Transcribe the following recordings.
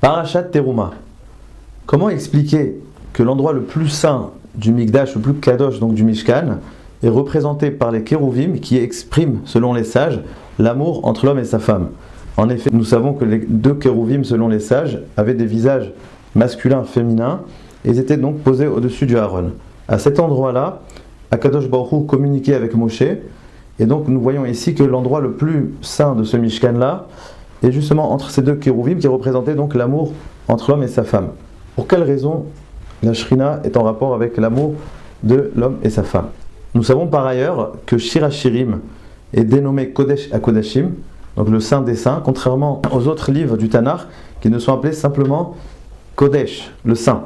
Parashat Teruma. Comment expliquer que l'endroit le plus saint du Mikdash, le plus kadosh, donc du Mishkan, est représenté par les kérouvim qui expriment, selon les sages, l'amour entre l'homme et sa femme. En effet, nous savons que les deux kérouvim, selon les sages, avaient des visages masculins, féminins, et ils étaient donc posés au-dessus du Aaron. À cet endroit-là, Akadosh Baruch Hu communiquait avec Moshe, et donc nous voyons ici que l'endroit le plus saint de ce Mishkan-là est justement entre ces deux kérouvim qui représentaient donc l'amour entre l'homme et sa femme. Pour quelle raison la Shrina est en rapport avec l'amour de l'homme et sa femme? Nous savons par ailleurs que Shir HaShirim est dénommé Kodesh HaKodashim, donc le saint des saints, contrairement aux autres livres du Tanakh qui ne sont appelés simplement Kodesh, le saint.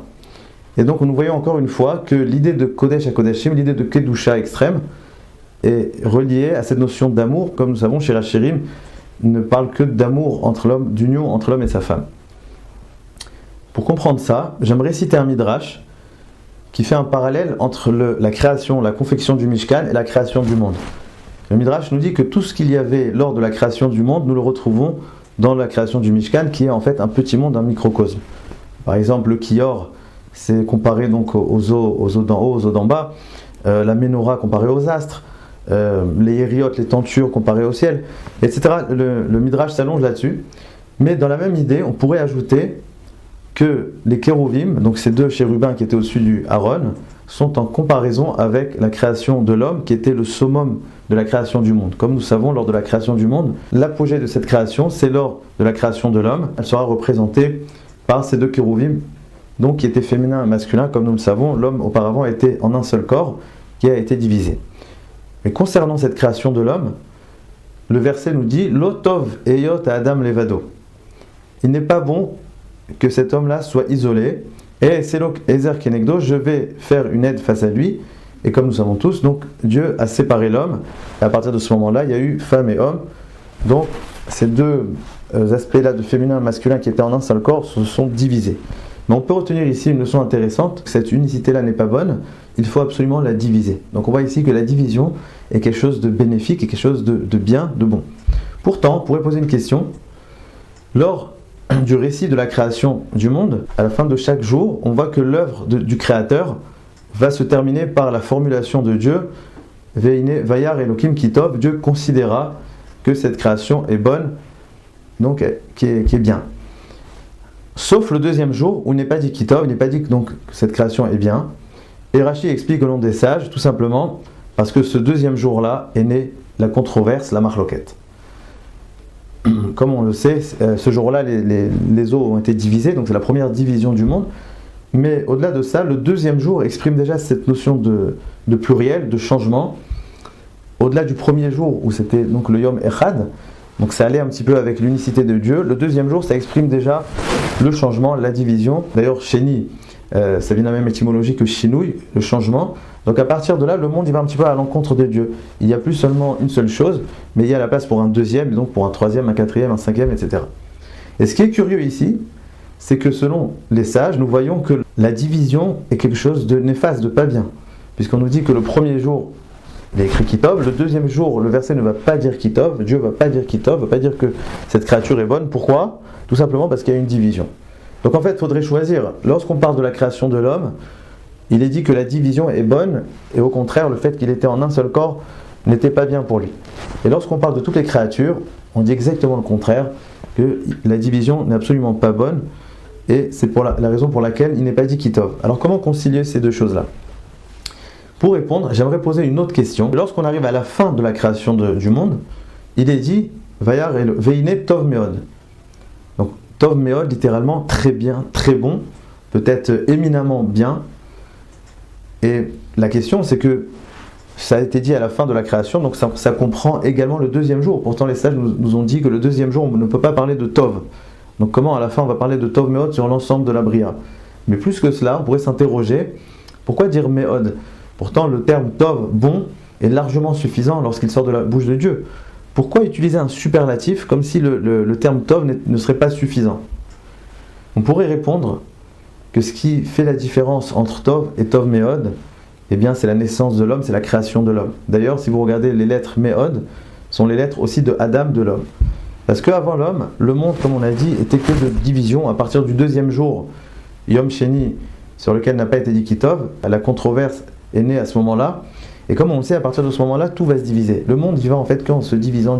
Et donc nous voyons encore une fois que l'idée de Kodesh HaKodashim, l'idée de Kedusha extrême, est reliée à cette notion d'amour. Comme nous savons, Shir HaShirim ne parle que d'amour entre l'homme, d'union entre l'homme et sa femme. Pour comprendre ça, j'aimerais citer un midrash qui fait un parallèle entre la création, la confection du Mishkan et la création du monde. Le midrash nous dit que tout ce qu'il y avait lors de la création du monde, nous le retrouvons dans la création du Mishkan, qui est en fait un petit monde, un microcosme. Par exemple, le Kior, c'est comparé donc aux eaux d'en haut, aux eaux d'en bas, la Ménorah comparée aux astres, les Yériot, les tentures comparées au ciel, etc. Le midrash s'allonge là-dessus. Mais dans la même idée, on pourrait ajouter que les kérouvim, donc ces deux chérubins qui étaient au-dessus du Aaron, sont en comparaison avec la création de l'homme qui était le summum de la création du monde. Comme nous savons, lors de la création du monde, l'apogée de cette création, c'est lors de la création de l'homme. Elle sera représentée par ces deux kérouvim, donc qui étaient féminins et masculins. Comme nous le savons, l'homme auparavant était en un seul corps qui a été divisé. Mais concernant cette création de l'homme, le verset nous dit « Lotov eyot à Adam levado ». Il n'est pas bon que cet homme-là soit isolé, et c'est donc Ezer Kenegdo, je vais faire une aide face à lui, et comme nous savons tous, donc Dieu a séparé l'homme, et à partir de ce moment-là, il y a eu femme et homme, donc ces deux aspects-là de féminin et masculin qui étaient en un seul corps se sont divisés. Mais on peut retenir ici une leçon intéressante, cette unicité-là n'est pas bonne, il faut absolument la diviser. Donc on voit ici que la division est quelque chose de bénéfique, et quelque chose de bien, de bon. Pourtant, on pourrait poser une question, lors du récit de la création du monde, à la fin de chaque jour, on voit que l'œuvre du Créateur va se terminer par la formulation de Dieu, Veine Vayar Elohim Kitov, Dieu considéra que cette création est bonne, donc qui est bien. Sauf le deuxième jour où il n'est pas dit Kitov, il n'est pas dit que donc cette création est bien. Et Rashi explique au nom des sages, tout simplement parce que ce deuxième jour-là est née la controverse, la marloquette. Comme on le sait, ce jour-là, les eaux ont été divisées, donc c'est la première division du monde. Mais au-delà de ça, le deuxième jour exprime déjà cette notion de pluriel, de changement. Au-delà du premier jour, où c'était donc le Yom Echad, donc ça allait un petit peu avec l'unicité de Dieu, le deuxième jour, ça exprime déjà le changement, la division. D'ailleurs, Sheni, ça vient de la même étymologie que Shinouï, le changement. Donc à partir de là, le monde il va un petit peu à l'encontre de Dieu. Il n'y a plus seulement une seule chose, mais il y a la place pour un deuxième, et donc pour un troisième, un quatrième, un cinquième, etc. Et ce qui est curieux ici, c'est que selon les sages, nous voyons que la division est quelque chose de néfaste, de pas bien. Puisqu'on nous dit que le premier jour, il est écrit Kitov, le deuxième jour, le verset ne va pas dire Kitov, Dieu ne va pas dire Kitov, ne va pas dire que cette créature est bonne. Pourquoi? Tout simplement parce qu'il y a une division. Donc en fait, il faudrait choisir. Lorsqu'on parle de la création de l'homme, il est dit que la division est bonne, et au contraire, le fait qu'il était en un seul corps n'était pas bien pour lui. Et lorsqu'on parle de toutes les créatures, on dit exactement le contraire, que la division n'est absolument pas bonne, et c'est pour la raison pour laquelle il n'est pas dit Kitov. Alors comment concilier ces deux choses-là? Pour répondre, j'aimerais poser une autre question. Lorsqu'on arrive à la fin de la création du monde, il est dit Vayar Veine Tov Meod. Donc Tov Meod, littéralement très bien, très bon, peut-être éminemment bien. Et la question, c'est que ça a été dit à la fin de la création, donc ça comprend également le deuxième jour. Pourtant, les sages nous ont dit que le deuxième jour, on ne peut pas parler de Tov. Donc comment à la fin on va parler de Tov Meod sur l'ensemble de la Bria? Mais plus que cela, on pourrait s'interroger, pourquoi dire Meod? Pourtant, le terme Tov, bon, est largement suffisant lorsqu'il sort de la bouche de Dieu. Pourquoi utiliser un superlatif comme si le terme Tov ne serait pas suffisant? On pourrait répondre que ce qui fait la différence entre Tov et Tov Meod, eh bien c'est la naissance de l'homme, c'est la création de l'homme. D'ailleurs, si vous regardez les lettres Meod, sont les lettres aussi de Adam, de l'homme. Parce qu'avant l'homme, le monde, comme on a dit, était que de division. À partir du deuxième jour, Yom Sheni, sur lequel n'a pas été dit Kitov, la controverse est née à ce moment-là. Et comme on le sait, à partir de ce moment-là, tout va se diviser. Le monde, il va en fait qu'en se divisant.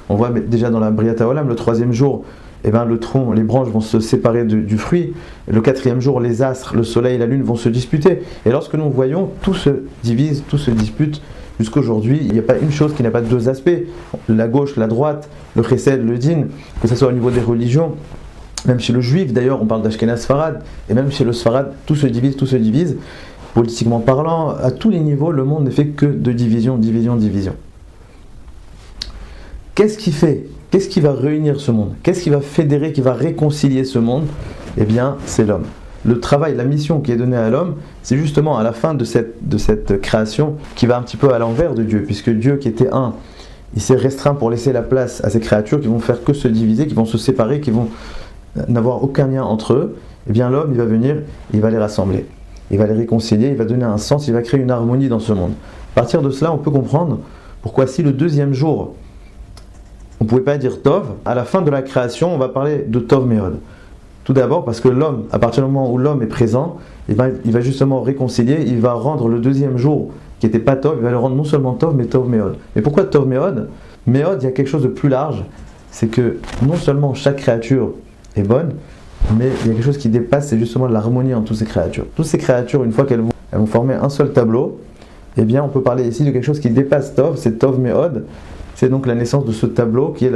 On voit déjà dans la Briat HaOlam, le troisième jour, le tronc, les branches vont se séparer du fruit. Le quatrième jour, les astres, le soleil et la lune vont se disputer. Et lorsque nous voyons, tout se divise, tout se dispute. Jusqu'aujourd'hui, il n'y a pas une chose qui n'a pas deux aspects. La gauche, la droite, le chesed, le din, que ce soit au niveau des religions. Même chez le juif, d'ailleurs, on parle d'Ashkenaz Sfarad. Et même chez le Sfarad, tout se divise, tout se divise. Politiquement parlant, à tous les niveaux, le monde n'est fait que de division. Qu'est-ce qui va réunir ce monde? Qu'est-ce qui va fédérer, qui va réconcilier ce monde? Eh bien, c'est l'homme. Le travail, la mission qui est donnée à l'homme, c'est justement à la fin de cette création qui va un petit peu à l'envers de Dieu, puisque Dieu qui était un, il s'est restreint pour laisser la place à ces créatures qui vont faire que se diviser, qui vont se séparer, qui vont n'avoir aucun lien entre eux. Eh bien, l'homme, il va venir, il va les rassembler. Il va les réconcilier, il va donner un sens, il va créer une harmonie dans ce monde. À partir de cela, on peut comprendre pourquoi si le deuxième jour, on ne pouvait pas dire Tov, à la fin de la création, on va parler de Tov Méod. Tout d'abord parce que l'homme, à partir du moment où l'homme est présent, il va justement réconcilier, il va rendre le deuxième jour qui n'était pas Tov, il va le rendre non seulement Tov, mais Tov Méod. Mais pourquoi Tov Méod? Méod, il y a quelque chose de plus large, c'est que non seulement chaque créature est bonne, mais il y a quelque chose qui dépasse, c'est justement l'harmonie entre toutes ces créatures. Toutes ces créatures, une fois qu'elles vont former un seul tableau, eh bien on peut parler ici de quelque chose qui dépasse Tov, c'est Tov Méod. C'est donc la naissance de ce tableau qui est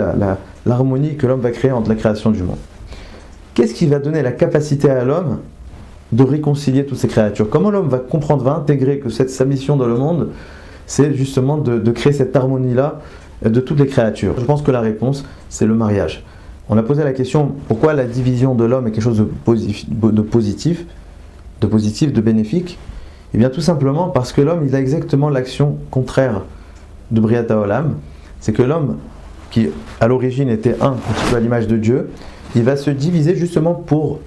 l'harmonie que l'homme va créer entre la création du monde. Qu'est-ce qui va donner la capacité à l'homme de réconcilier toutes ces créatures? Comment l'homme va comprendre, va intégrer que sa mission dans le monde, c'est justement de créer cette harmonie-là de toutes les créatures? Je pense que la réponse, c'est le mariage. On a posé la question, pourquoi la division de l'homme est quelque chose de positif, de bénéfique? Eh bien tout simplement parce que l'homme, il a exactement l'action contraire de Briat HaOlam. C'est que l'homme, qui à l'origine était un petit peu à l'image de Dieu, il va se diviser justement pour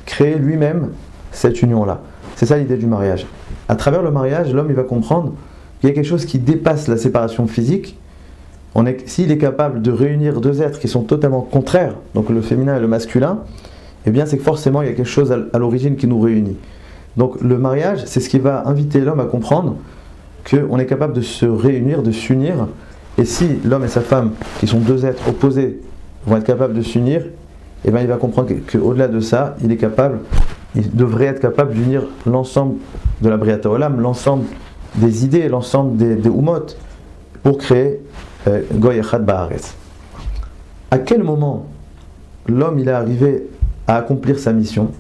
créer lui-même cette union-là. C'est ça l'idée du mariage. À travers le mariage, l'homme il va comprendre qu'il y a quelque chose qui dépasse la séparation physique. S'il est capable de réunir deux êtres qui sont totalement contraires, donc le féminin et le masculin, eh bien c'est que forcément il y a quelque chose à l'origine qui nous réunit. Donc le mariage, c'est ce qui va inviter l'homme à comprendre qu'on est capable de se réunir, de s'unir. Et si l'homme et sa femme, qui sont deux êtres opposés, vont être capables de s'unir, eh bien il va comprendre qu'au-delà de ça, il devrait être capable d'unir l'ensemble de la Briat HaOlam, l'ensemble des idées, l'ensemble des Umot, pour créer Goy Echad Ba'aretz. À quel moment l'homme il est arrivé à accomplir sa mission?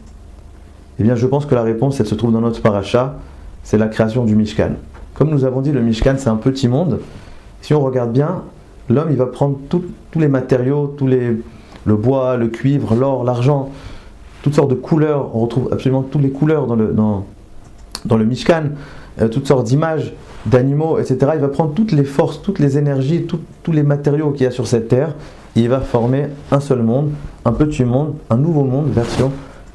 Eh bien je pense que la réponse elle se trouve dans notre paracha, c'est la création du Mishkan. Comme nous avons dit, le Mishkan c'est un petit monde. Si on regarde bien, l'homme il va prendre tous les matériaux, le bois, le cuivre, l'or, l'argent, toutes sortes de couleurs, on retrouve absolument toutes les couleurs dans le Mishkan, toutes sortes d'images, d'animaux, etc. Il va prendre toutes les forces, toutes les énergies, tous les matériaux qu'il y a sur cette terre, et il va former un seul monde, un petit monde, un nouveau monde, version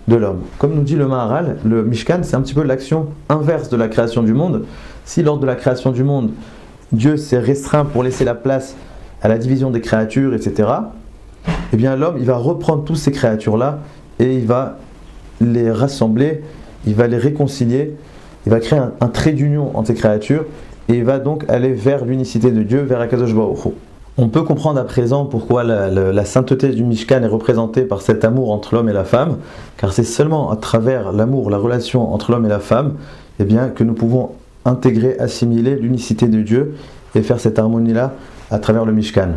de l'homme. Comme nous dit le Maharal, le Mishkan c'est un petit peu l'action inverse de la création du monde. Si lors de la création du monde, Dieu s'est restreint pour laisser la place à la division des créatures, etc., eh bien l'homme, il va reprendre toutes ces créatures-là et il va les rassembler, il va les réconcilier, il va créer un trait d'union entre ces créatures et il va donc aller vers l'unicité de Dieu, vers Akadosh Baruch Hu. On peut comprendre à présent pourquoi la sainteté du Mishkan est représentée par cet amour entre l'homme et la femme, car c'est seulement à travers l'amour, la relation entre l'homme et la femme, eh bien, que nous pouvons intégrer, assimiler l'unicité de Dieu et faire cette harmonie-là à travers le Mishkan.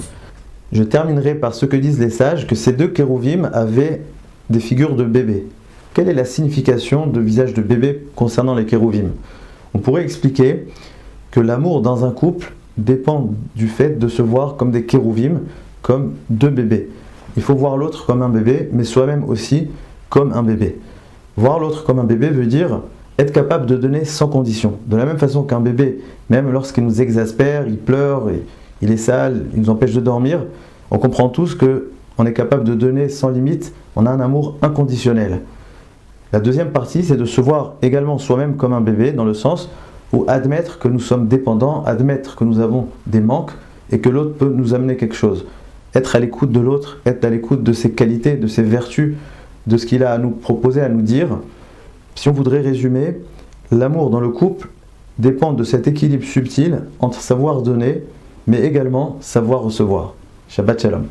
Je terminerai par ce que disent les sages, que ces deux kérouvim avaient des figures de bébés. Quelle est la signification de visage de bébé concernant les kérouvim? On pourrait expliquer que l'amour dans un couple dépend du fait de se voir comme des kérouvim, comme deux bébés. Il faut voir l'autre comme un bébé, mais soi-même aussi comme un bébé. Voir l'autre comme un bébé veut dire être capable de donner sans condition. De la même façon qu'un bébé, même lorsqu'il nous exaspère, il pleure, il est sale, il nous empêche de dormir, on comprend tous qu'on est capable de donner sans limite, on a un amour inconditionnel. La deuxième partie, c'est de se voir également soi-même comme un bébé, dans le sens où admettre que nous sommes dépendants, admettre que nous avons des manques et que l'autre peut nous amener quelque chose. être à l'écoute de l'autre, être à l'écoute de ses qualités, de ses vertus, de ce qu'il a à nous proposer, à nous dire. Si on voudrait résumer, l'amour dans le couple dépend de cet équilibre subtil entre savoir donner, mais également savoir recevoir. Shabbat Shalom.